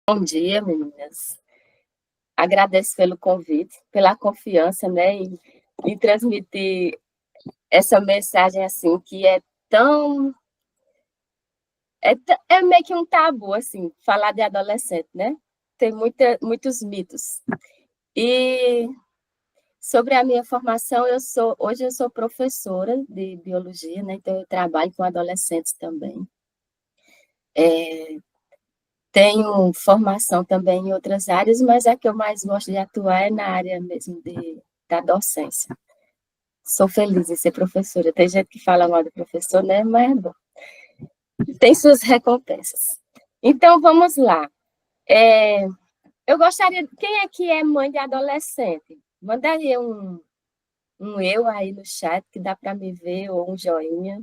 Bom dia, meninas. Agradeço pelo convite, pela confiança, né, em transmitir essa mensagem assim que é tão é meio que um tabu assim, falar de adolescente, né? Tem muitos mitos. E sobre a minha formação, hoje eu sou professora de biologia, né? Então eu trabalho com adolescentes também. Tenho formação também em outras áreas, mas a que eu mais gosto de atuar é na área mesmo da docência. Sou feliz em ser professora. Tem gente que fala mal do professor, né? Mas é bom. Tem suas recompensas. Então, vamos lá. Eu gostaria... Quem é que é mãe de adolescente? Mandaria um eu aí no chat, que dá para me ver, ou um joinha,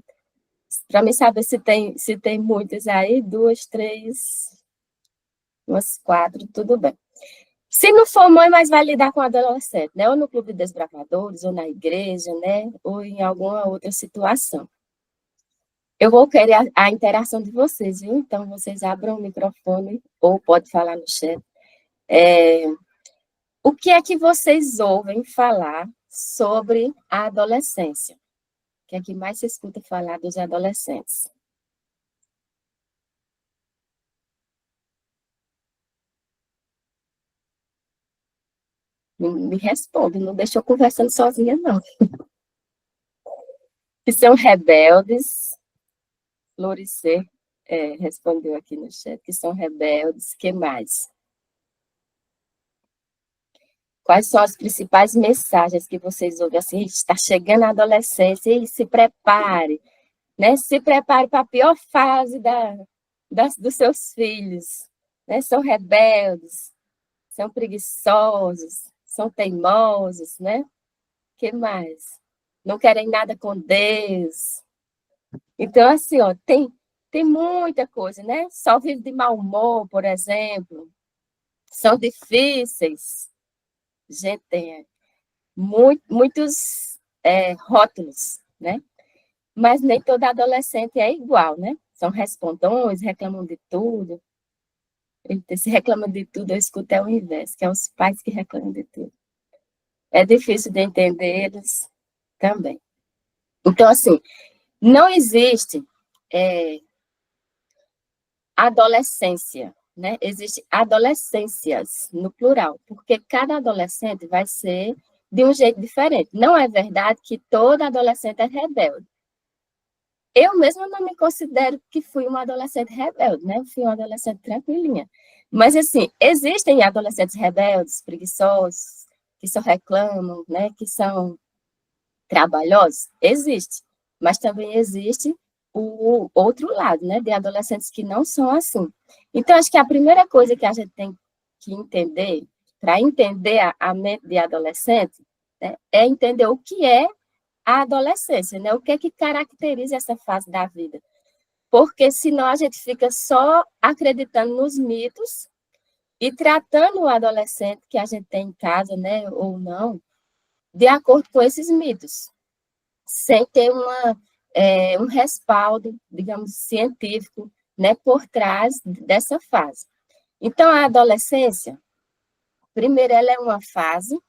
para me saber se tem muitas aí, 2, 3, umas 4, tudo bem. Se não for mãe, mas vai lidar com adolescente, né? Ou no clube de desbravadores, ou na igreja, né? Ou em alguma outra situação. Eu vou querer a interação de vocês, viu? Então, vocês abram o microfone ou pode falar no chat. É, o que é que vocês ouvem falar sobre a adolescência? O que é que mais se escuta falar dos adolescentes? Me responde, não deixa eu conversando sozinha, não. Que são rebeldes, Floricer respondeu aqui no chat, que são rebeldes, que mais? Quais são as principais mensagens que vocês ouvem assim, está chegando a adolescência, e se prepare, né? Se prepare para a pior fase dos seus filhos, né? São rebeldes, são preguiçosos, são teimosos, né? Que mais? Não querem nada com Deus. Então, assim, ó, tem muita coisa, né? Só vive de mau humor, por exemplo. São difíceis. Gente, tem muitos rótulos, né? Mas nem todo adolescente é igual, né? São respondões, reclamam de tudo. Se reclamam de tudo, eu escuto é o inverso, que é os pais que reclamam de tudo. É difícil de entender eles também. Então, assim, não existe é, adolescência, né? Existe adolescências, no plural, porque cada adolescente vai ser de um jeito diferente. Não é verdade que toda adolescente é rebelde. Eu mesma não me considero que fui uma adolescente rebelde, né? Eu fui uma adolescente tranquilinha. Mas, assim, existem adolescentes rebeldes, preguiçosos, que só reclamam, né? Que são trabalhosos? Existe. Mas também existe o outro lado, né? De adolescentes que não são assim. Então, acho que a primeira coisa que a gente tem que entender, para entender a mente de adolescente, né, é entender o que é a adolescência, né? O que é que caracteriza essa fase da vida? Porque senão a gente fica só acreditando nos mitos e tratando o adolescente que a gente tem em casa, né, ou não, de acordo com esses mitos, sem ter um respaldo, digamos, científico, né, por trás dessa fase. Então, a adolescência, primeiro, ela é uma fase,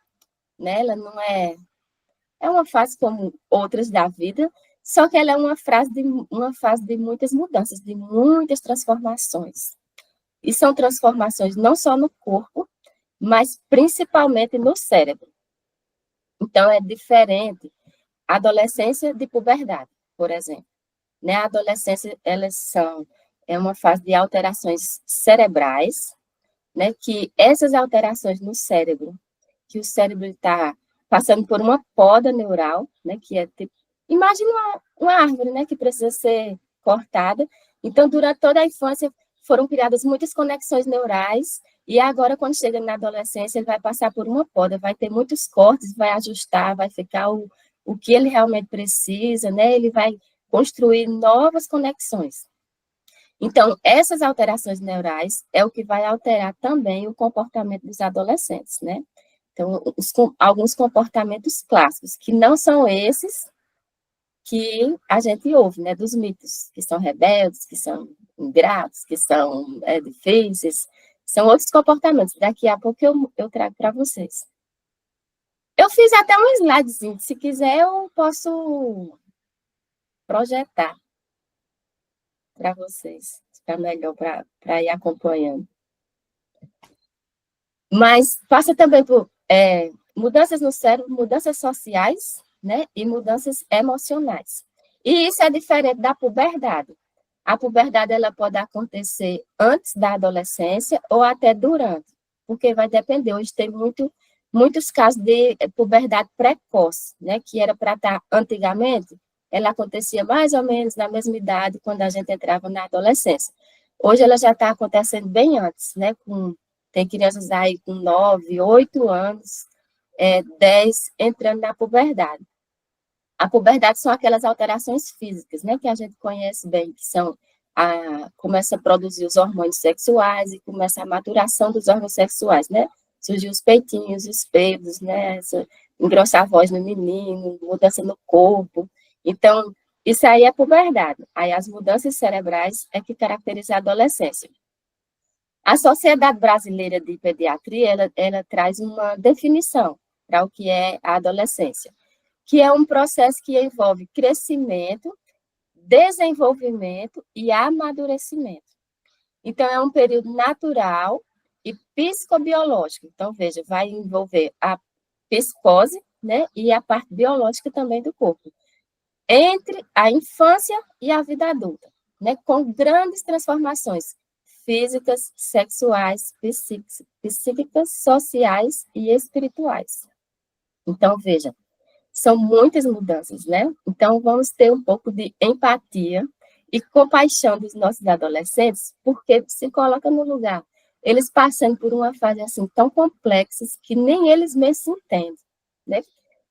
né, ela não é uma fase como outras da vida, só que ela é uma fase de muitas mudanças, de muitas transformações. E são transformações não só no corpo, mas principalmente no cérebro. Então, é diferente a adolescência de puberdade, por exemplo. Né? A adolescência, é uma fase de alterações cerebrais, né? Que essas alterações no cérebro, que o cérebro está passando por uma poda neural, né, que é tipo, imagina uma árvore, né, que precisa ser cortada. Então, durante toda a infância, foram criadas muitas conexões neurais, e agora, quando chega na adolescência, ele vai passar por uma poda, vai ter muitos cortes, vai ajustar, vai ficar o que ele realmente precisa, né, ele vai construir novas conexões. Então, essas alterações neurais é o que vai alterar também o comportamento dos adolescentes, né? Então, alguns comportamentos clássicos, que não são esses que a gente ouve, né, dos mitos, que são rebeldes, que são ingratos, que são difíceis, São outros comportamentos. Daqui a pouco eu trago para vocês. Eu fiz até um slidezinho. Se quiser, eu posso projetar para vocês. Fica melhor para ir acompanhando. Mas passa também por mudanças no cérebro, mudanças sociais, né? E mudanças emocionais. E isso é diferente da puberdade. A puberdade ela pode acontecer antes da adolescência ou até durante, porque vai depender. Hoje tem muitos casos de puberdade precoce, né? Que era para estar antigamente, ela acontecia mais ou menos na mesma idade quando a gente entrava na adolescência. Hoje ela já está acontecendo bem antes, né? Tem crianças aí com 9, 8 anos, 10, entrando na puberdade. A puberdade são aquelas alterações físicas, né, que a gente conhece bem, que são começa a produzir os hormônios sexuais e começa a maturação dos órgãos sexuais, né? Surgir os peitinhos, os peidos, né? Engrossar a voz no menino, mudança no corpo. Então, isso aí é puberdade. Aí as mudanças cerebrais é que caracterizam a adolescência. A Sociedade Brasileira de Pediatria, ela traz uma definição para o que é a adolescência, que é um processo que envolve crescimento, desenvolvimento e amadurecimento. Então, é um período natural e psicobiológico. Então, veja, vai envolver a psicose, né, e a parte biológica também do corpo, entre a infância e a vida adulta, né, com grandes transformações físicas, sexuais, psíquicas, sociais e espirituais. Então, veja, são muitas mudanças, né? Então, vamos ter um pouco de empatia e compaixão dos nossos adolescentes, porque se coloca no lugar. Eles passando por uma fase assim tão complexa que nem eles mesmos se entendem, né?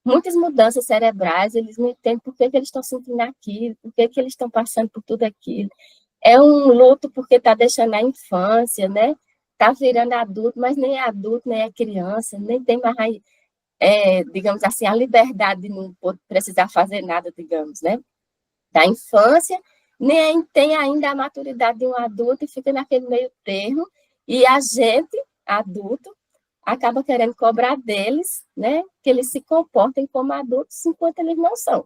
Muitas mudanças cerebrais, eles não entendem por que eles estão sentindo aquilo, por que eles estão passando por tudo aquilo. É um luto porque está deixando a infância, né? Está virando adulto, mas nem é adulto, nem é criança, nem tem mais digamos assim, a liberdade de não precisar fazer nada, digamos, né? Da infância, nem tem ainda a maturidade de um adulto e fica naquele meio termo, e a gente, adulto, acaba querendo cobrar deles, né? Que eles se comportem como adultos enquanto eles não são.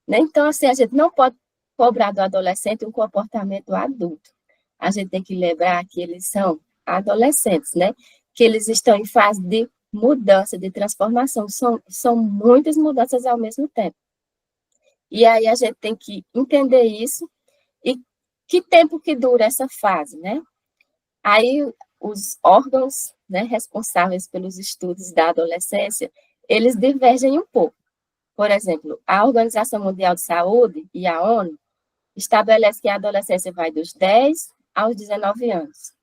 Né? Então, assim, a gente não pode cobrar do adolescente um comportamento adulto. A gente tem que lembrar que eles são adolescentes, né? Que eles estão em fase de mudança, de transformação. São muitas mudanças ao mesmo tempo. E aí a gente tem que entender isso e que tempo que dura essa fase, né? Aí os órgãos, né, responsáveis pelos estudos da adolescência, eles divergem um pouco. Por exemplo, a Organização Mundial de Saúde e a ONU estabelece que a adolescência vai dos 10 aos 19 anos.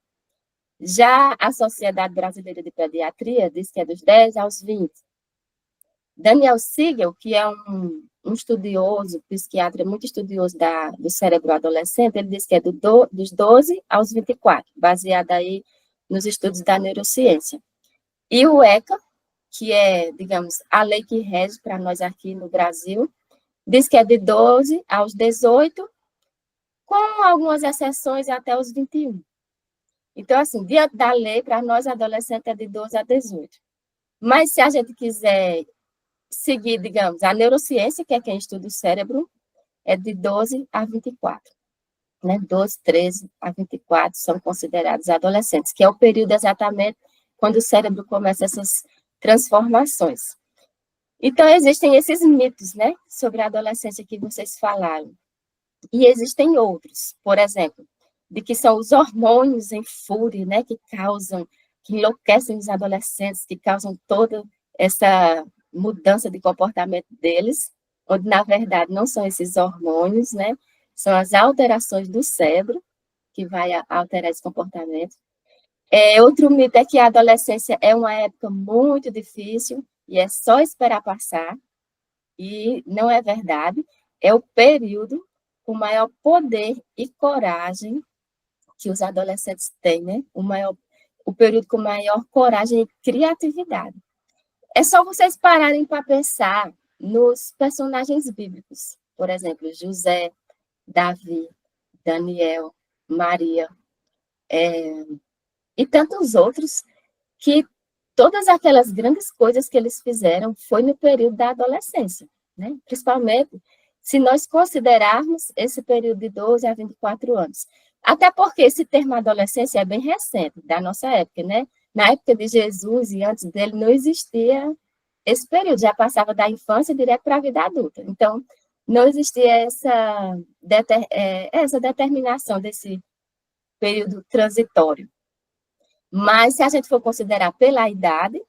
Já a Sociedade Brasileira de Pediatria diz que é dos 10 aos 20. Daniel Siegel, que é um estudioso, psiquiatra muito estudioso do cérebro adolescente, ele diz que é dos 12 aos 24, baseado aí nos estudos da neurociência. E o ECA, que é, digamos, a lei que rege para nós aqui no Brasil, diz que é de 12 aos 18, com algumas exceções até os 21. Então, assim, diante da lei, para nós adolescentes é de 12 a 18. Mas se a gente quiser seguir, digamos, a neurociência, que é quem estuda o cérebro, é de 12 a 24. Né? 12, 13 a 24 são considerados adolescentes, que é o período exatamente quando o cérebro começa essas transformações. Então, existem esses mitos, né, sobre a adolescência que vocês falaram. E existem outros, por exemplo, de que são os hormônios em fúria, né, que enlouquecem os adolescentes, que causam toda essa mudança de comportamento deles, onde, na verdade, não são esses hormônios, né, são as alterações do cérebro que vai alterar esse comportamento. Outro mito é que a adolescência é uma época muito difícil e é só esperar passar, e não é verdade, é o período com maior poder e coragem que os adolescentes têm, né? O período com maior coragem e criatividade. É só vocês pararem para pensar nos personagens bíblicos, por exemplo, José, Davi, Daniel, Maria, e tantos outros, que todas aquelas grandes coisas que eles fizeram foi no período da adolescência, né? Principalmente se nós considerarmos esse período de 12 a 24 anos. Até porque esse termo adolescência é bem recente, da nossa época, né? Na época de Jesus e antes dele não existia esse período, já passava da infância direto para a vida adulta. Então, não existia essa determinação desse período transitório. Mas, se a gente for considerar pela idade,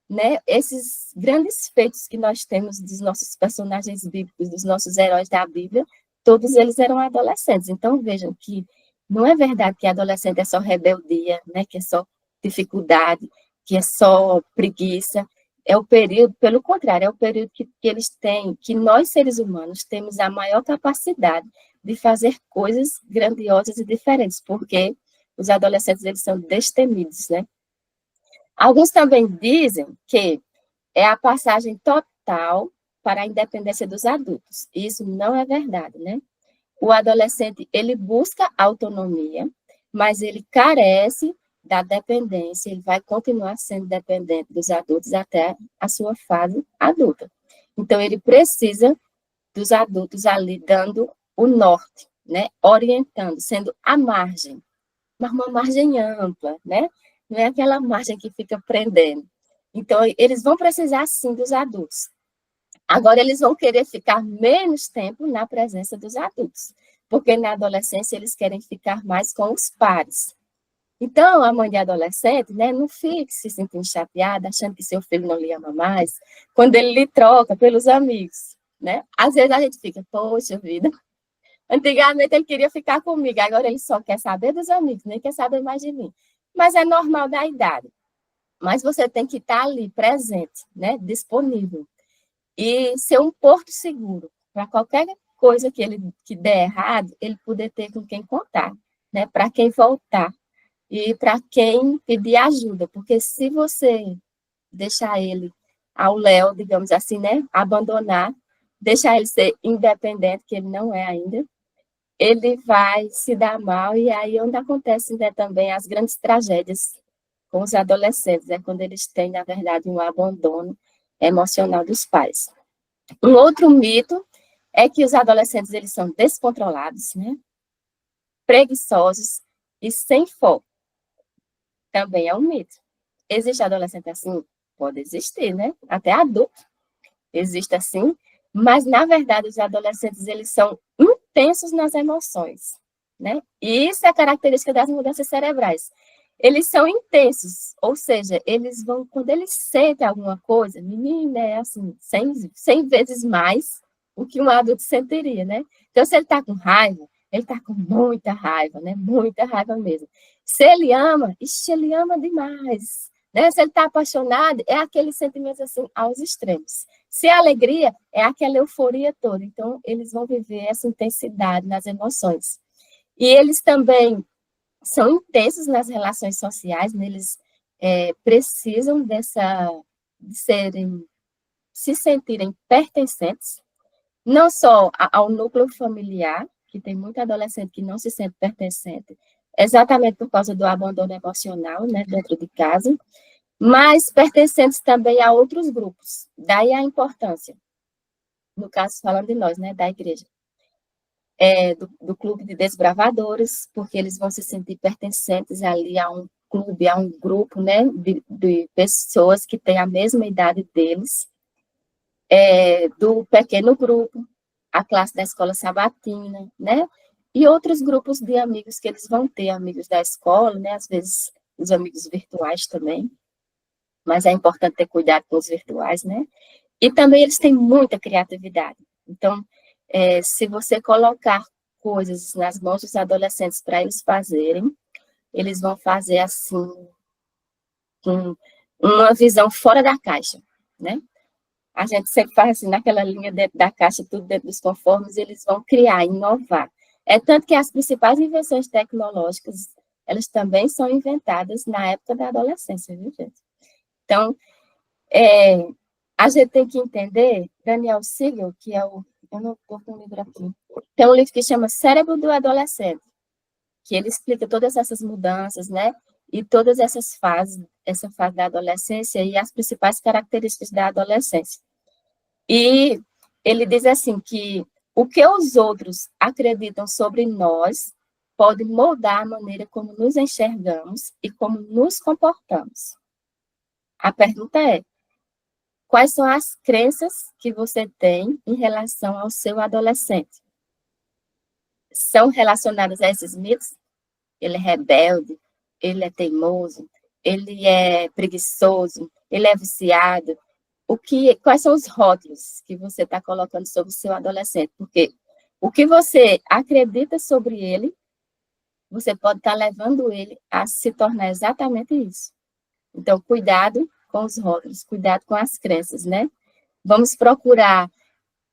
né, esses grandes feitos que nós temos dos nossos personagens bíblicos, dos nossos heróis da Bíblia, todos eles eram adolescentes. Então, vejam que não é verdade que adolescente é só rebeldia, né, que é só dificuldade, que é só preguiça. É o período, pelo contrário, é o período que eles têm, que nós, seres humanos, temos a maior capacidade de fazer coisas grandiosas e diferentes, porque os adolescentes, eles são destemidos, né? Alguns também dizem que é a passagem total para a independência dos adultos. Isso não é verdade, né? O adolescente, ele busca autonomia, mas ele carece da dependência, ele vai continuar sendo dependente dos adultos até a sua fase adulta. Então, ele precisa dos adultos ali dando o norte, né? Orientando, sendo a margem, mas uma margem ampla, né? Não é aquela margem que fica prendendo. Então, eles vão precisar, sim, dos adultos. Agora, eles vão querer ficar menos tempo na presença dos adultos, porque na adolescência eles querem ficar mais com os pares. Então, a mãe de adolescente, né, não fique se sentindo chateada, achando que seu filho não lhe ama mais, quando ele lhe troca pelos amigos, né? Às vezes a gente fica, poxa vida, antigamente ele queria ficar comigo, agora ele só quer saber dos amigos, nem quer saber mais de mim. Mas é normal da idade. Mas você tem que estar ali, presente, né, disponível. E ser um porto seguro para qualquer coisa que der errado, ele poder ter com quem contar, né, para quem voltar e para quem pedir ajuda, porque se você deixar ele ao léu, digamos assim, né, abandonar, deixar ele ser independente, que ele não é ainda, ele vai se dar mal, e aí é onde acontecem, né, também as grandes tragédias com os adolescentes, é quando eles têm, na verdade, um abandono emocional dos pais. Um outro mito é que os adolescentes, eles são descontrolados, né, preguiçosos e sem foco. Também é um mito. Existe adolescente assim? Pode existir, né? Até adulto existe assim, mas, na verdade, os adolescentes, eles são intensos nas emoções, né? E isso é característica das mudanças cerebrais. Eles são intensos, ou seja, eles vão, quando eles sentem alguma coisa, menina, é assim, 100 vezes mais o que um adulto sentiria, né? Então, se ele está com raiva, ele está com muita raiva, né? Muita raiva mesmo. Se ele ama, ixi, ele ama demais, né? Se ele está apaixonado, é aquele sentimento assim, aos extremos. Se a alegria, é aquela euforia toda. Então, eles vão viver essa intensidade nas emoções. E eles também são intensos nas relações sociais, né? Eles precisam de se sentirem pertencentes, não só ao núcleo familiar, que tem muito adolescente que não se sente pertencente, exatamente por causa do abandono emocional, né, dentro de casa, mas pertencentes também a outros grupos. Daí a importância, no caso falando de nós, né, da igreja, do clube de desbravadores, porque eles vão se sentir pertencentes ali a um clube, a um grupo, né, de pessoas que têm a mesma idade deles, do pequeno grupo, a classe da escola sabatina, né, e outros grupos de amigos que eles vão ter, amigos da escola, né, às vezes os amigos virtuais também, mas é importante ter cuidado com os virtuais, né, e também eles têm muita criatividade. Então, se você colocar coisas nas mãos dos adolescentes para eles fazerem, eles vão fazer assim, com uma visão fora da caixa, né? A gente sempre faz assim, naquela linha dentro da caixa, tudo dentro dos conformes, eles vão criar, inovar. É tanto que as principais invenções tecnológicas, elas também são inventadas na época da adolescência, viu, gente? Então, a gente tem que entender, Daniel Siegel, que é eu não estou com o livro aqui, tem um livro que chama Cérebro do Adolescente, que ele explica todas essas mudanças, né? e todas essas fases, essa fase da adolescência e as principais características da adolescência. E ele diz assim que o que os outros acreditam sobre nós pode moldar a maneira como nos enxergamos e como nos comportamos. A pergunta é: quais são as crenças que você tem em relação ao seu adolescente? São relacionadas a esses mitos? Ele é rebelde, ele é teimoso, ele é preguiçoso, ele é viciado. Quais são os rótulos que você está colocando sobre o seu adolescente? Porque o que você acredita sobre ele, você pode estar levando ele a se tornar exatamente isso. Então, cuidado com os rótulos, cuidado com as crenças, né? Vamos procurar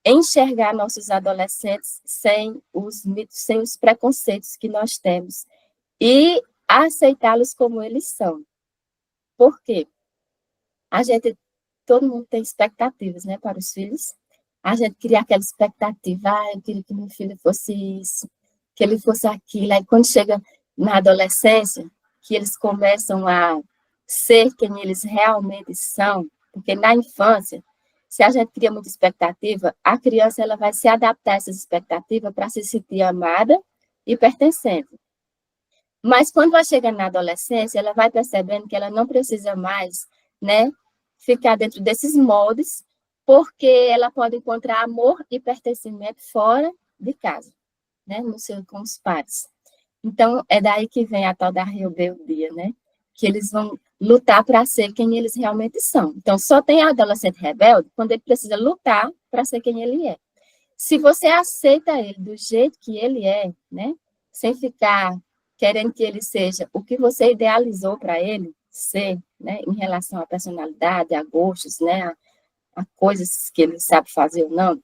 enxergar nossos adolescentes sem os mitos, sem os preconceitos que nós temos e aceitá-los como eles são. Por quê? Todo mundo tem expectativas, né, para os filhos. A gente cria aquela expectativa, eu queria que meu filho fosse isso, que ele fosse aquilo. Aí quando chega na adolescência, que eles começam a ser quem eles realmente são, porque na infância, se a gente cria muita expectativa, a criança ela vai se adaptar a essas expectativas para se sentir amada e pertencente. Mas quando vai chegando na adolescência, ela vai percebendo que ela não precisa mais, né, ficar dentro desses moldes, porque ela pode encontrar amor e pertencimento fora de casa, né, com os pares. Então, é daí que vem a tal da rebeldia, né, que eles vão lutar para ser quem eles realmente são. Então, só tem adolescente rebelde quando ele precisa lutar para ser quem ele é. Se você aceita ele do jeito que ele é, né, sem ficar querendo que ele seja o que você idealizou para ele ser, né, em relação à personalidade, a gostos, né, a coisas que ele sabe fazer ou não,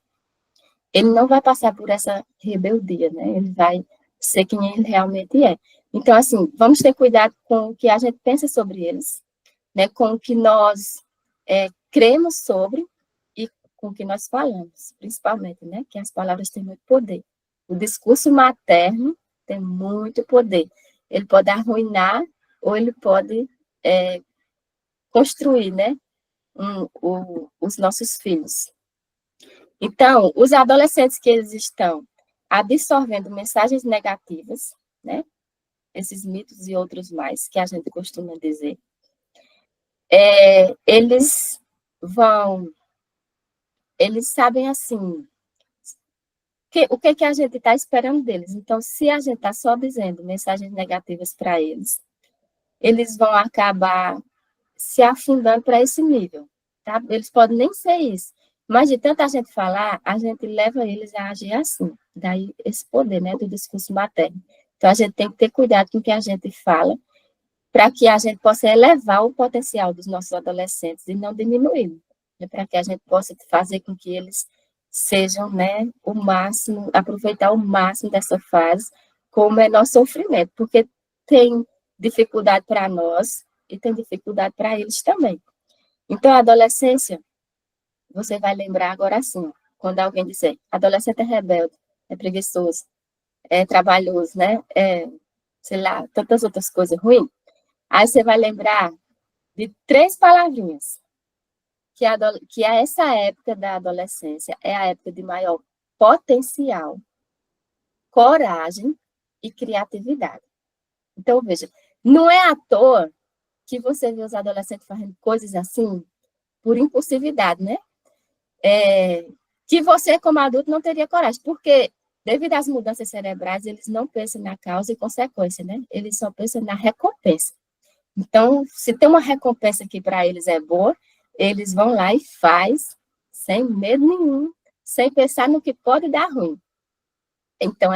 ele não vai passar por essa rebeldia, né, ele vai ser quem ele realmente é. Então, assim, vamos ter cuidado com o que a gente pensa sobre eles, né, com o que nós cremos sobre e com o que nós falamos, principalmente, né, que as palavras têm muito poder. O discurso materno tem muito poder. Ele pode arruinar ou ele pode construir, né, os nossos filhos. Então, os adolescentes que eles estão absorvendo mensagens negativas, né, esses mitos e outros mais que a gente costuma dizer, eles sabem assim, o que a gente está esperando deles. Então, se a gente está só dizendo mensagens negativas para eles, eles vão acabar se afundando para esse nível, tá? Eles podem nem ser isso, mas de tanta gente falar, a gente leva eles a agir assim. Daí esse poder, né, do discurso materno. Então, a gente tem que ter cuidado com o que a gente fala, para que a gente possa elevar o potencial dos nossos adolescentes e não diminuí-lo, né, para que a gente possa fazer com que eles sejam, né, o máximo, aproveitar o máximo dessa fase com o menor sofrimento, porque tem dificuldade para nós e tem dificuldade para eles também. Então, a adolescência, você vai lembrar agora assim, quando alguém disser, adolescente é rebelde, é preguiçoso, é trabalhoso, né, sei lá, tantas outras coisas ruins, aí você vai lembrar de 3 palavrinhas, que essa época da adolescência é a época de maior potencial, coragem e criatividade. Então, veja, não é à toa que você vê os adolescentes fazendo coisas assim por impulsividade, né? Que você, como adulto, não teria coragem, porque devido às mudanças cerebrais, eles não pensam na causa e consequência, né? Eles só pensam na recompensa. Então, se tem uma recompensa que para eles é boa, eles vão lá e faz sem medo nenhum, sem pensar no que pode dar ruim. Então,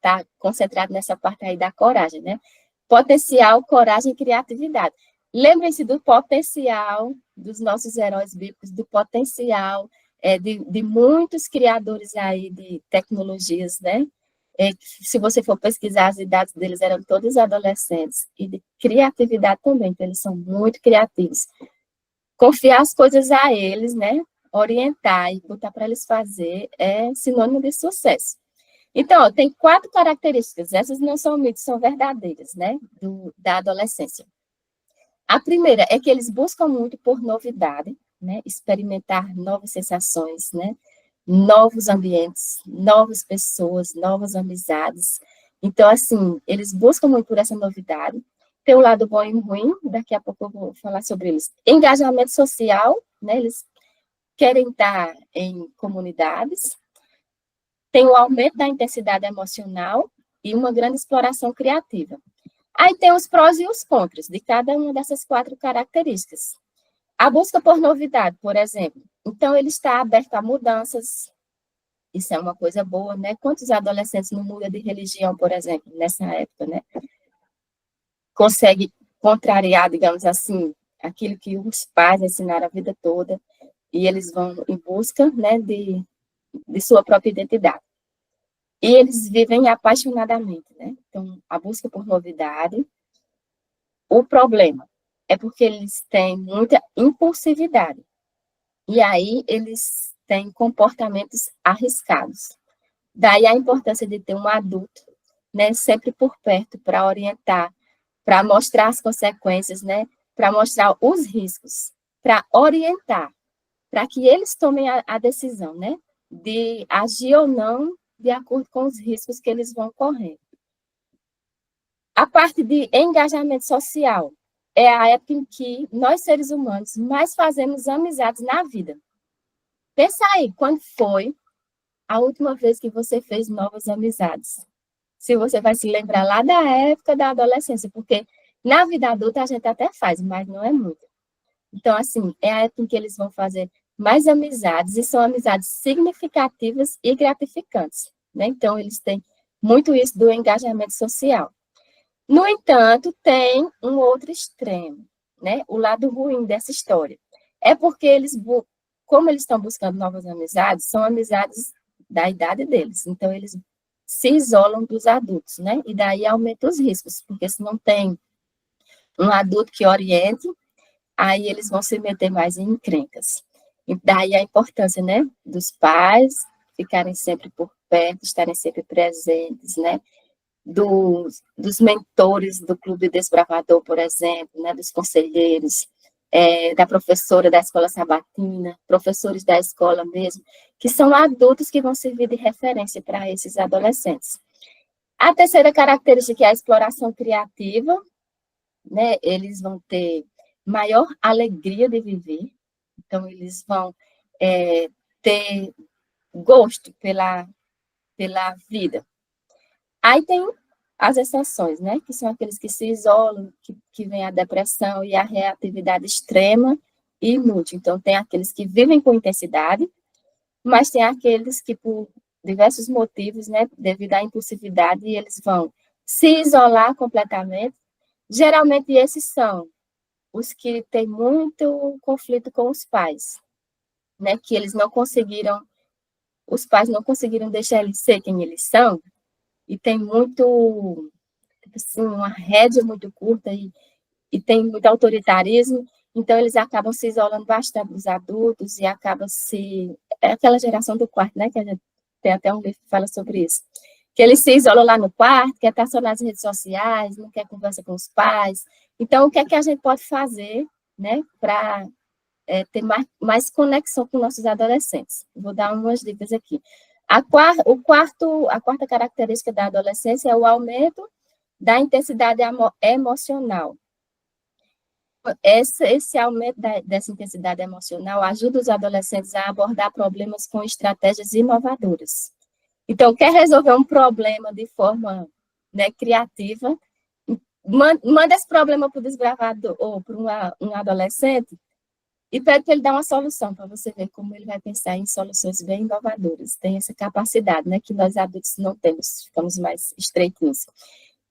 tá concentrado nessa parte aí da coragem, né? Potencial, coragem e criatividade. Lembrem-se do potencial dos nossos heróis bíblicos, do potencial de muitos criadores aí de tecnologias, né? Se você for pesquisar, as idades deles eram todos adolescentes, e de criatividade também, então eles são muito criativos. Confiar as coisas a eles, né? Orientar e botar para eles fazer é sinônimo de sucesso. Então, ó, tem 4 características, essas não são mitos, são verdadeiras, né? Da adolescência. A primeira é que eles buscam muito por novidade, né? Experimentar novas sensações, né? Novos ambientes, novas pessoas, novas amizades. Então, assim, eles buscam muito por essa novidade. Tem o lado bom e o ruim, daqui a pouco eu vou falar sobre eles. Engajamento social, né? Eles querem estar em comunidades. Tem o aumento da intensidade emocional e uma grande exploração criativa. Aí tem os prós e os contras de cada uma dessas 4 características. A busca por novidade, por exemplo. Então, ele está aberto a mudanças. Isso é uma coisa boa, né? Quantos adolescentes não mudam de religião, por exemplo, nessa época, né? Consegue contrariar, digamos assim, aquilo que os pais ensinaram a vida toda, e eles vão em busca, né, de sua própria identidade. E eles vivem apaixonadamente, né? Então, a busca por novidade. O problema é porque eles têm muita impulsividade. E aí eles têm comportamentos arriscados. Daí a importância de ter um adulto, né, sempre por perto para orientar, para mostrar as consequências, né, para mostrar os riscos, para orientar, para que eles tomem a decisão, né, de agir ou não de acordo com os riscos que eles vão correr. A parte de engajamento social é a época em que nós, seres humanos, mais fazemos amizades na vida. Pensa aí, quando foi a última vez que você fez novas amizades? Se você vai se lembrar lá da época da adolescência, porque na vida adulta a gente até faz, mas não é muito. Então, assim, é a época em que eles vão fazer mais amizades, e são amizades significativas e gratificantes, né? Então, eles têm muito isso do engajamento social. No entanto, tem um outro extremo, né? O lado ruim dessa história. É porque eles, como eles estão buscando novas amizades, são amizades da idade deles. Então, eles se isolam dos adultos, né? E daí aumenta os riscos, porque se não tem um adulto que oriente, aí eles vão se meter mais em encrencas. E daí a importância, né, dos pais ficarem sempre por perto, estarem sempre presentes, né? Dos mentores do Clube Desbravador, por exemplo, né, dos conselheiros, da professora da escola sabatina, professores da escola mesmo, que são adultos que vão servir de referência para esses adolescentes. A terceira característica é a exploração criativa, né, eles vão ter maior alegria de viver, então eles vão ter gosto pela vida. Aí tem as exceções, né? Que são aqueles que se isolam, que vem a depressão e a reatividade extrema e inútil. Então, tem aqueles que vivem com intensidade, mas tem aqueles que, por diversos motivos, né, devido à impulsividade, eles vão se isolar completamente. Geralmente, esses são os que têm muito conflito com os pais, né? Que eles não conseguiram, os pais não conseguiram deixar eles ser quem eles são, e tem muito, assim, uma rédea muito curta e tem muito autoritarismo, então eles acabam se isolando bastante dos adultos e acabam se... É aquela geração do quarto, né, que a gente tem até um livro que fala sobre isso, que eles se isolam lá no quarto, quer estar só nas redes sociais, não quer conversa com os pais. Então, o que é que a gente pode fazer, né, para ter mais conexão com nossos adolescentes? Vou dar umas dicas aqui. A quarta característica da adolescência é o aumento da intensidade emocional. Esse aumento dessa intensidade emocional ajuda os adolescentes a abordar problemas com estratégias inovadoras. Então, quer resolver um problema de forma, né, criativa, manda esse problema para o desbravador ou para um adolescente e pede para ele dar uma solução, para você ver como ele vai pensar em soluções bem inovadoras. Tem essa capacidade, né, que nós adultos não temos, ficamos mais estreitinhos.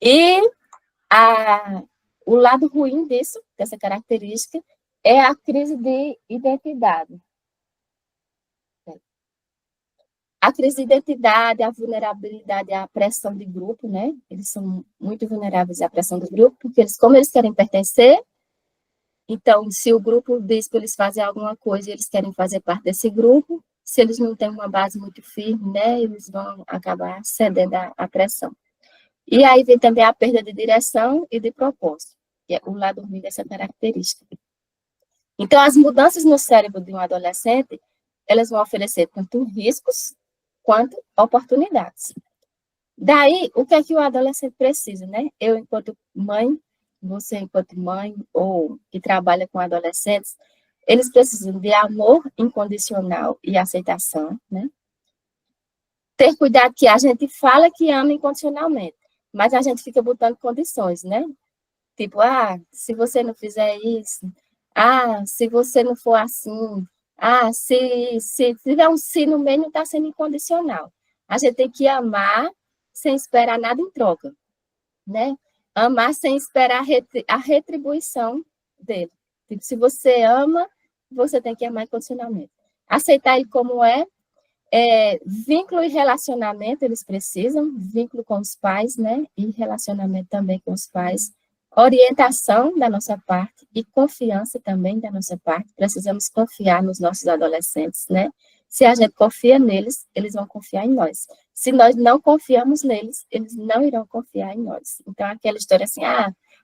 E o lado ruim disso, dessa característica, é a crise de identidade. A crise de identidade, a vulnerabilidade à pressão de grupo, né? Eles são muito vulneráveis à pressão do grupo, porque como eles querem pertencer, então, se o grupo diz para eles fazerem alguma coisa e eles querem fazer parte desse grupo, se eles não têm uma base muito firme, né, eles vão acabar cedendo à pressão. E aí vem também a perda de direção e de propósito. o lado ruim dessa característica. Então, as mudanças no cérebro de um adolescente, elas vão oferecer tanto riscos quanto oportunidades. Daí, o que é que o adolescente precisa, né? Eu, enquanto mãe, você, enquanto mãe, ou que trabalha com adolescentes, eles precisam de amor incondicional e aceitação, né? Ter cuidado que a gente fala que ama incondicionalmente, mas a gente fica botando condições, né? Tipo, se você não fizer isso, se você não for assim, se tiver um si no meio, não está sendo incondicional. A gente tem que amar sem esperar nada em troca, né? Amar sem esperar a retribuição dele. Tipo, se você ama, você tem que amar incondicionalmente. Aceitar ele como vínculo e relacionamento, eles precisam, vínculo com os pais, né? E relacionamento também com os pais. Orientação da nossa parte e confiança também da nossa parte. Precisamos confiar nos nossos adolescentes, né? Se a gente confia neles, eles vão confiar em nós. Se nós não confiamos neles, eles não irão confiar em nós. Então, aquela história assim,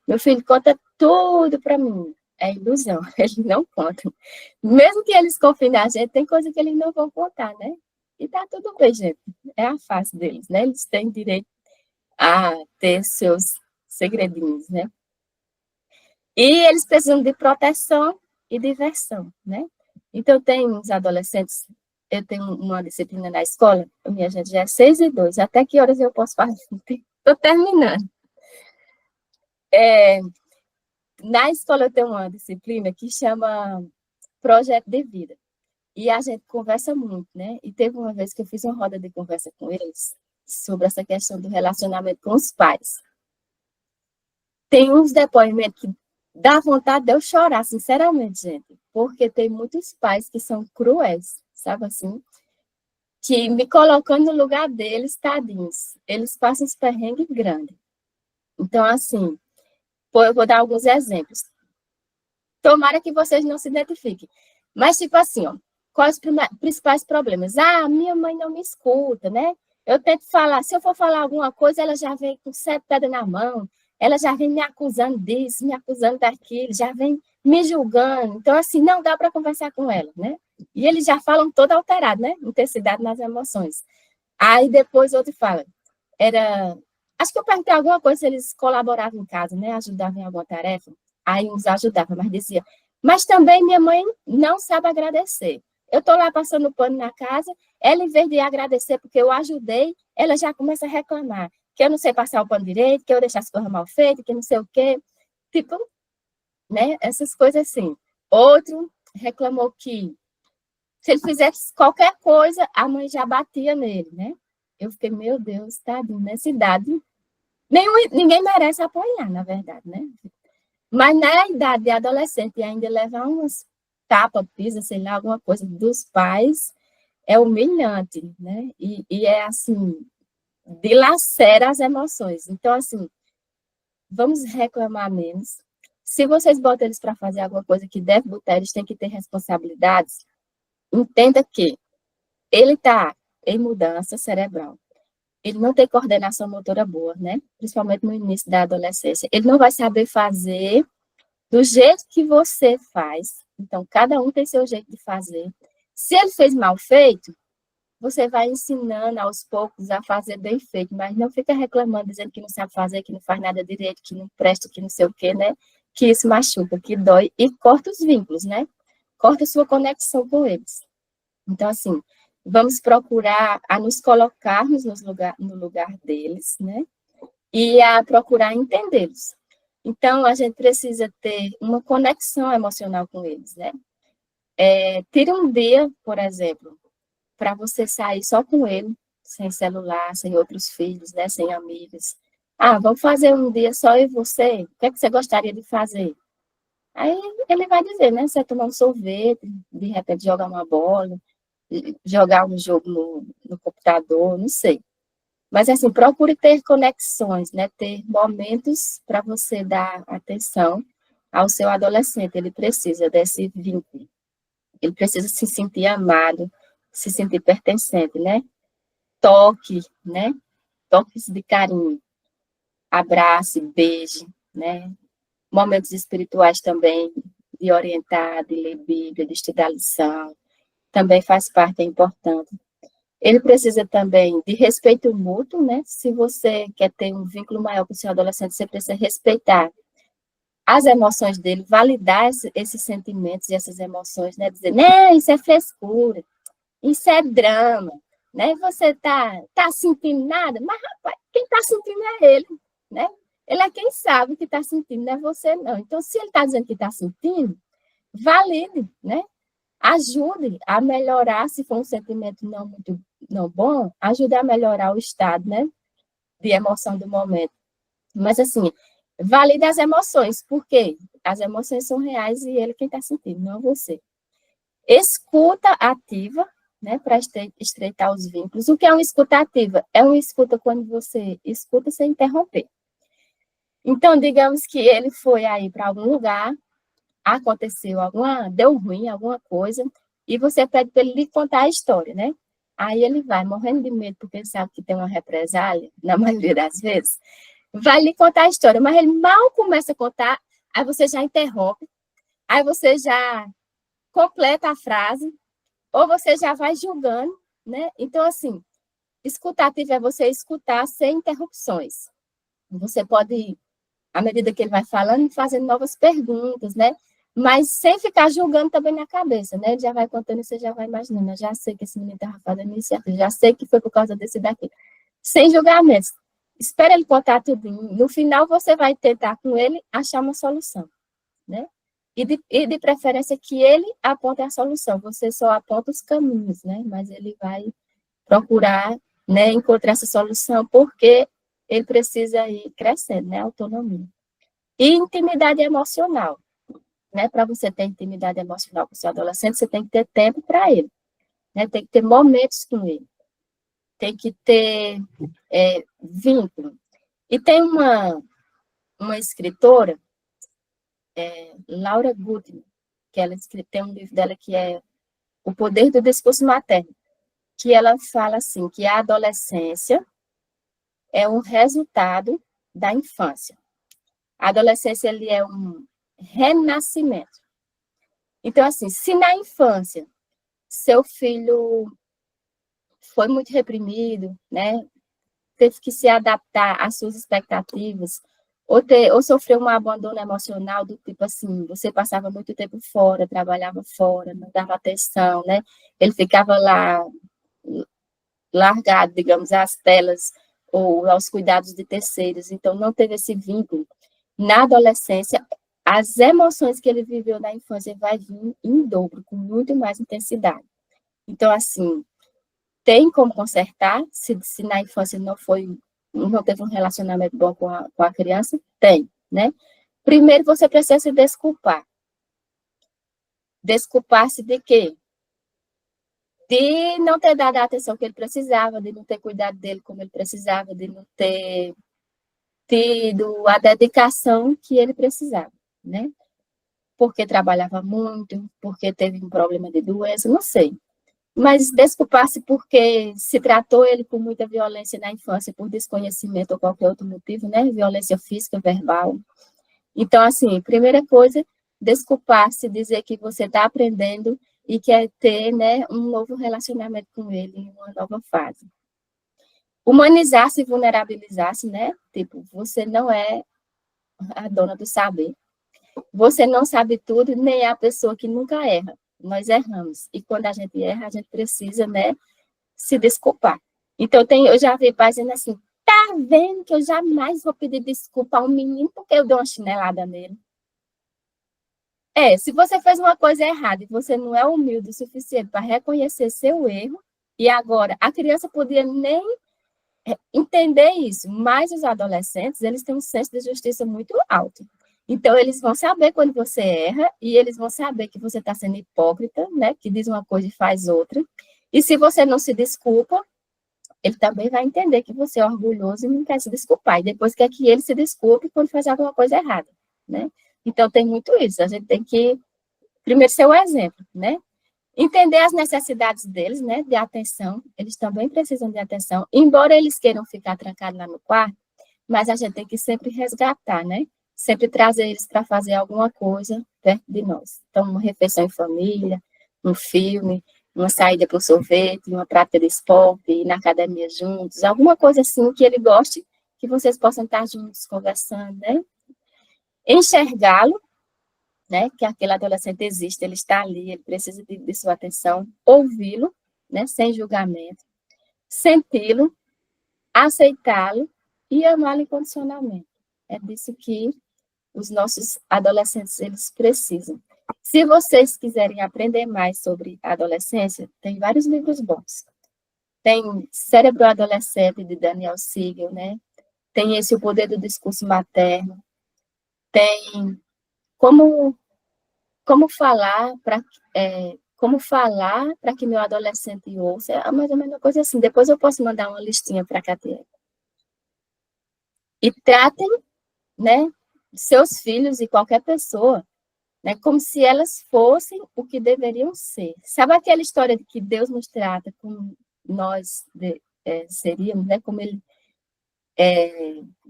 meu filho conta tudo para mim. É ilusão, eles não contam. Mesmo que eles confiem na gente, tem coisa que eles não vão contar, né? E tá tudo bem, gente. É a face deles, né? Eles têm direito a ter seus segredinhos, né? E eles precisam de proteção e diversão, né? Então, tem uns adolescentes, eu tenho uma disciplina na escola, minha gente já é 6:02, até que horas eu posso fazer? Estou terminando. Na escola eu tenho uma disciplina que chama Projeto de Vida, e a gente conversa muito, né? E teve uma vez que eu fiz uma roda de conversa com eles sobre essa questão do relacionamento com os pais. Tem uns depoimentos que dá vontade de eu chorar, sinceramente, gente, porque tem muitos pais que são cruéis, sabe assim? Que me colocando no lugar deles, tadinhos, eles passam uns perrengues grandes. Então, assim, eu vou dar alguns exemplos. Tomara que vocês não se identifiquem. Mas, tipo assim, ó, quais os principais problemas? Minha mãe não me escuta, né? Eu tento falar, se eu for falar alguma coisa, ela já vem com 7 pedras na mão, ela já vem me acusando disso, me acusando daquilo, já vem me julgando. Então, assim, não dá para conversar com ela, né? E eles já falam todo alterado, né? Intensidade nas emoções. Aí depois outro fala, acho que eu perguntei alguma coisa se eles colaboravam em casa, né? Ajudavam em alguma tarefa. Aí uns ajudavam, mas dizia, mas também minha mãe não sabe agradecer. Eu estou lá passando pano na casa, ela, em vez de agradecer porque eu ajudei, ela já começa a reclamar que eu não sei passar o pano direito, que eu deixo as coisas mal feitas, que não sei o quê. Tipo, né? Essas coisas assim. Outro reclamou que se ele fizesse qualquer coisa, a mãe já batia nele, né? Eu fiquei, meu Deus, tadinho, nessa idade, ninguém merece apanhar, na verdade, né? Mas na idade de adolescente, ainda levar umas tapas, pisa, sei lá, alguma coisa dos pais, é humilhante, né? E é assim, dilacera as emoções. Então, assim, vamos reclamar menos. Se vocês botam eles para fazer alguma coisa que deve botar, eles têm que ter responsabilidades. Entenda que ele está em mudança cerebral. Ele não tem coordenação motora boa, né? Principalmente no início da adolescência. Ele não vai saber fazer do jeito que você faz. Então, cada um tem seu jeito de fazer. Se ele fez mal feito, você vai ensinando aos poucos a fazer bem feito, mas não fica reclamando, dizendo que não sabe fazer, que não faz nada direito, que não presta, que não sei o quê, né? Que isso machuca, que dói e corta os vínculos, né? Corta a sua conexão com eles. Então, assim, vamos procurar a nos colocarmos no lugar deles, né? E a procurar entendê-los. Então, a gente precisa ter uma conexão emocional com eles, né? Tire um dia, por exemplo, para você sair só com ele, sem celular, sem outros filhos, né? Sem amigos. Vamos fazer um dia só eu e você? O que é que você gostaria de fazer? Aí ele vai dizer, né? Você tomar um sorvete, de repente jogar uma bola, jogar um jogo no computador, não sei. Mas, assim, procure ter conexões, né? Ter momentos para você dar atenção ao seu adolescente. Ele precisa desse vínculo. Ele precisa se sentir amado, se sentir pertencente, né? Toque, né? Toques de carinho. Abrace, beije, né? momentos espirituais também, de orientar, de ler Bíblia, de estudar lição, também faz parte, é importante. Ele precisa também de respeito mútuo, né? Se você quer ter um vínculo maior com o seu adolescente, você precisa respeitar as emoções dele, validar esses sentimentos e essas emoções, né? Dizer, não, isso é frescura, isso é drama, né? Você tá sentindo nada, mas, rapaz, quem tá sentindo é ele, né? Ele é quem sabe que tá sentindo, não é você, não. Então, se ele tá dizendo que tá sentindo, valide, né? Ajude a melhorar, se for um sentimento não muito não bom, ajude a melhorar o estado, né? De emoção do momento. Mas, assim, valide as emoções, porque as emoções são reais e ele quem está sentindo, não você. Escuta ativa, né, para estreitar os vínculos. O que é uma escuta ativa? É uma escuta quando você escuta sem interromper. Então, digamos que ele foi aí para algum lugar, aconteceu deu ruim, alguma coisa, e você pede para ele lhe contar a história, né? Aí ele vai, morrendo de medo, porque ele sabe que tem uma represália, na maioria das vezes, vai lhe contar a história, mas ele mal começa a contar, aí você já interrompe, aí você já completa a frase, ou você já vai julgando, né? Então, assim, escutativo é você escutar sem interrupções. Você pode, à medida que ele vai falando, fazendo novas perguntas, né? Mas sem ficar julgando também na cabeça, né? Ele já vai contando e você já vai imaginando. Eu já sei que esse menino estava fazendo isso, já sei que foi por causa desse daqui. Sem julgamentos. Espera ele contar tudo. No final, você vai tentar com ele achar uma solução, né? E de preferência que ele aponte a solução. Você só aponta os caminhos, né? Mas ele vai procurar, né, encontrar essa solução, porque ele precisa ir crescendo, né? Autonomia. E intimidade emocional, né? Para você ter intimidade emocional com o seu adolescente, você tem que ter tempo para ele, né? Tem que ter momentos com ele. Tem que ter vínculo. E tem uma escritora, Laura Goodman, que ela tem um livro dela que é O Poder do Discurso Materno, que ela fala assim, que a adolescência é um resultado da infância. A adolescência ele é um renascimento. Então, assim, se na infância seu filho foi muito reprimido, né, teve que se adaptar às suas expectativas, ou sofreu um abandono emocional do tipo assim, você passava muito tempo fora, trabalhava fora, não dava atenção, né? Ele ficava lá largado, digamos, às telas ou aos cuidados de terceiros, então não teve esse vínculo. Na adolescência, as emoções que ele viveu na infância vai vir em dobro, com muito mais intensidade. Então, assim, tem como consertar, se na infância não teve um relacionamento bom com a criança? Tem, né? Primeiro, você precisa se desculpar. Desculpar-se de quê? De não ter dado a atenção que ele precisava, de não ter cuidado dele como ele precisava, de não ter tido a dedicação que ele precisava, né? Porque trabalhava muito, porque teve um problema de doença, não sei. Mas desculpar-se porque se tratou ele com muita violência na infância, por desconhecimento ou qualquer outro motivo, né? Violência física, verbal. Então, assim, primeira coisa, desculpar-se, dizer que você está aprendendo e quer ter, né, um novo relacionamento com ele em uma nova fase. Humanizar-se e vulnerabilizar-se, né? Tipo, você não é a dona do saber. Você não sabe tudo, nem é a pessoa que nunca erra. Nós erramos. E quando a gente erra, a gente precisa, né, se desculpar. Então, eu já vi pais dizendo assim, tá vendo que eu jamais vou pedir desculpa a um menino porque eu dei uma chinelada nele. Se você fez uma coisa errada e você não é humilde o suficiente para reconhecer seu erro, e agora a criança podia nem entender isso, mas os adolescentes, eles têm um senso de justiça muito alto. Então, eles vão saber quando você erra e eles vão saber que você está sendo hipócrita, né? Que diz uma coisa e faz outra. E se você não se desculpa, ele também vai entender que você é orgulhoso e não quer se desculpar. E depois quer que ele se desculpe quando faz alguma coisa errada, né? Então, tem muito isso. A gente tem que, primeiro, ser o exemplo, né? Entender as necessidades deles, né? De atenção. Eles também precisam de atenção. Embora eles queiram ficar trancados lá no quarto, mas a gente tem que sempre resgatar, né? sempre trazer eles para fazer alguma coisa perto de nós. Então, uma refeição em família, um filme, uma saída para o sorvete, uma prática de esporte, ir na academia juntos, alguma coisa assim que ele goste, que vocês possam estar juntos conversando, né? Enxergá-lo, né? Que aquele adolescente existe, ele está ali, ele precisa de sua atenção, ouvi-lo, né? Sem julgamento, senti-lo, aceitá-lo e amá-lo incondicionalmente. É disso que os nossos adolescentes, eles precisam. Se vocês quiserem aprender mais sobre a adolescência, tem vários livros bons. Tem Cérebro Adolescente, de Daniel Siegel, né? Tem esse O Poder do Discurso Materno. Tem como falar para que meu adolescente ouça, é mais ou menos uma coisa assim. Depois eu posso mandar uma listinha para a Catiele. E tratem, né, seus filhos e qualquer pessoa, né, como se elas fossem o que deveriam ser. Sabe aquela história de que Deus nos trata como nós seríamos, né, como Ele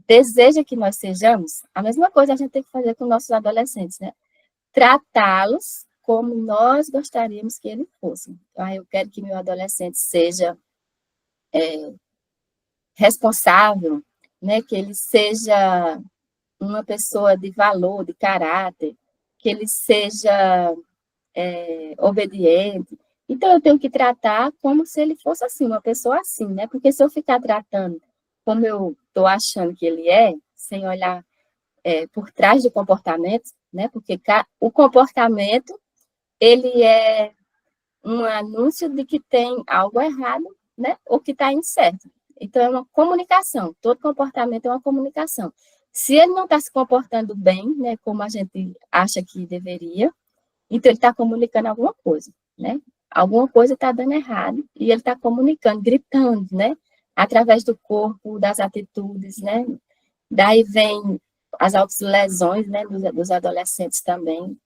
deseja que nós sejamos? A mesma coisa a gente tem que fazer com nossos adolescentes, né? Tratá-los como nós gostaríamos que eles fossem. Então, eu quero que meu adolescente seja responsável, né, que ele seja uma pessoa de valor, de caráter, que ele seja obediente. Então, eu tenho que tratar como se ele fosse assim, uma pessoa assim, né? Porque se eu ficar tratando como eu estou achando que ele é, sem olhar por trás do comportamento, né? Porque o comportamento, ele é um anúncio de que tem algo errado, né? Ou que está incerto. Então, é uma comunicação. Todo comportamento é uma comunicação. Se ele não está se comportando bem, né? Como a gente acha que deveria, então ele está comunicando alguma coisa, né? Alguma coisa está dando errado e ele está comunicando, gritando, né? Através do corpo, das atitudes, né? Daí vem as autolesões, né? Dos adolescentes também.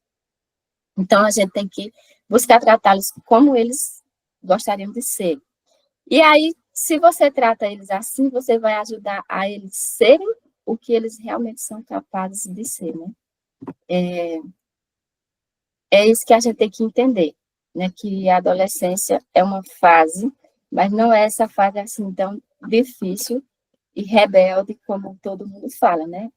Então, a gente tem que buscar tratá-los como eles gostariam de ser. E aí, se você trata eles assim, você vai ajudar a eles serem o que eles realmente são capazes de ser, né? É isso que a gente tem que entender, né? Que a adolescência é uma fase, mas não é essa fase assim tão difícil e rebelde como todo mundo fala, né?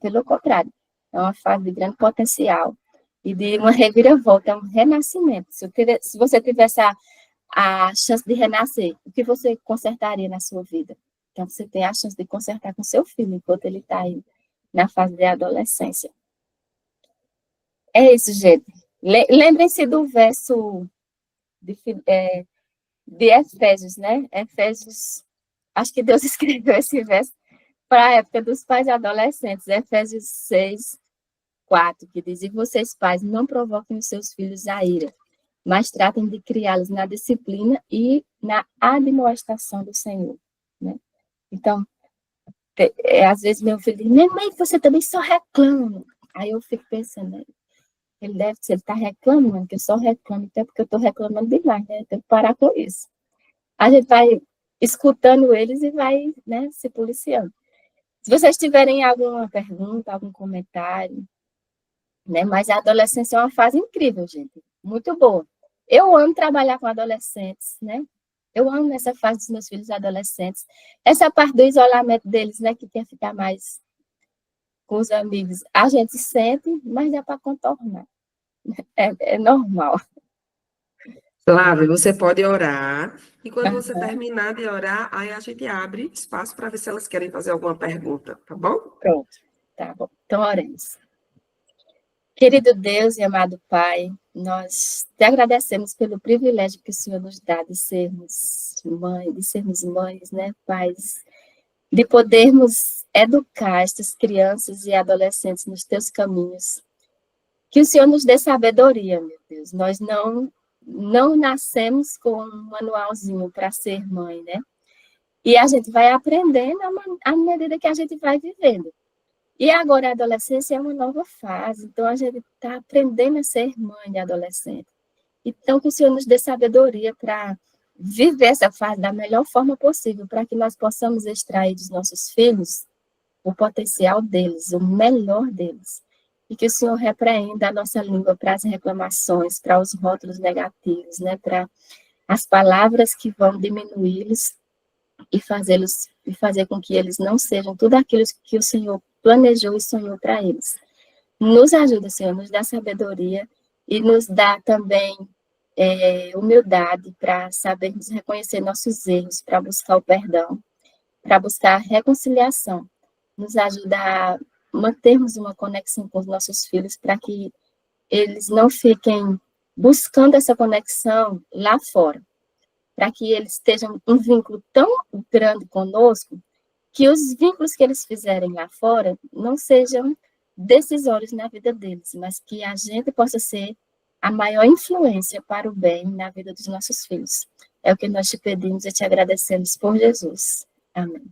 Pelo contrário, é uma fase de grande potencial e de uma reviravolta, é um renascimento. Se você tivesse a chance de renascer, o que você consertaria na sua vida? Então, você tem a chance de consertar com seu filho, enquanto ele está aí na fase de adolescência. É isso, gente. Lembrem-se do verso de Efésios, né? Efésios, acho que Deus escreveu esse verso para a época dos pais e adolescentes, Efésios 6, 4, que diz: e vocês, pais, não provoquem os seus filhos a ira, mas tratem de criá-los na disciplina e na admoestação do Senhor, né? Então, às vezes meu filho diz: mãe, você também só reclama. Aí eu fico pensando, né? Ele está reclamando, que eu só reclamo, até porque eu estou reclamando demais, né? Eu tenho que parar com isso. A gente vai escutando eles e vai, né, se policiando. Se vocês tiverem alguma pergunta, algum comentário, né? Mas a adolescência é uma fase incrível, gente. Muito boa. Eu amo trabalhar com adolescentes, né? Eu amo essa fase dos meus filhos adolescentes. Essa parte do isolamento deles, né? Que quer ficar mais com os amigos. A gente sente, mas dá para contornar. É normal. Flávia, você pode orar, e quando você terminar de orar, aí a gente abre espaço para ver se elas querem fazer alguma pergunta, tá bom? Pronto, tá bom. Então, oremos. Querido Deus e amado Pai, nós te agradecemos pelo privilégio que o Senhor nos dá de sermos mães, né, pais, de podermos educar estas crianças e adolescentes nos teus caminhos. Que o Senhor nos dê sabedoria, meu Deus. Nós não nascemos com um manualzinho para ser mãe, né? E a gente vai aprendendo à medida que a gente vai vivendo. E agora a adolescência é uma nova fase, então a gente está aprendendo a ser mãe de adolescente. Então, que o Senhor nos dê sabedoria para viver essa fase da melhor forma possível, para que nós possamos extrair dos nossos filhos o potencial deles, o melhor deles. E que o Senhor repreenda a nossa língua para as reclamações, para os rótulos negativos, né? Para as palavras que vão diminuí-los e fazer com que eles não sejam tudo aquilo que o Senhor planejou e sonhou para eles. Nos ajuda, Senhor, nos dá sabedoria e nos dá também humildade para sabermos reconhecer nossos erros, para buscar o perdão, para buscar a reconciliação. Nos ajuda a mantermos uma conexão com os nossos filhos para que eles não fiquem buscando essa conexão lá fora, para que eles estejam um vínculo tão grande conosco que os vínculos que eles fizerem lá fora não sejam decisórios na vida deles, mas que a gente possa ser a maior influência para o bem na vida dos nossos filhos. É o que nós te pedimos e te agradecemos por Jesus. Amém.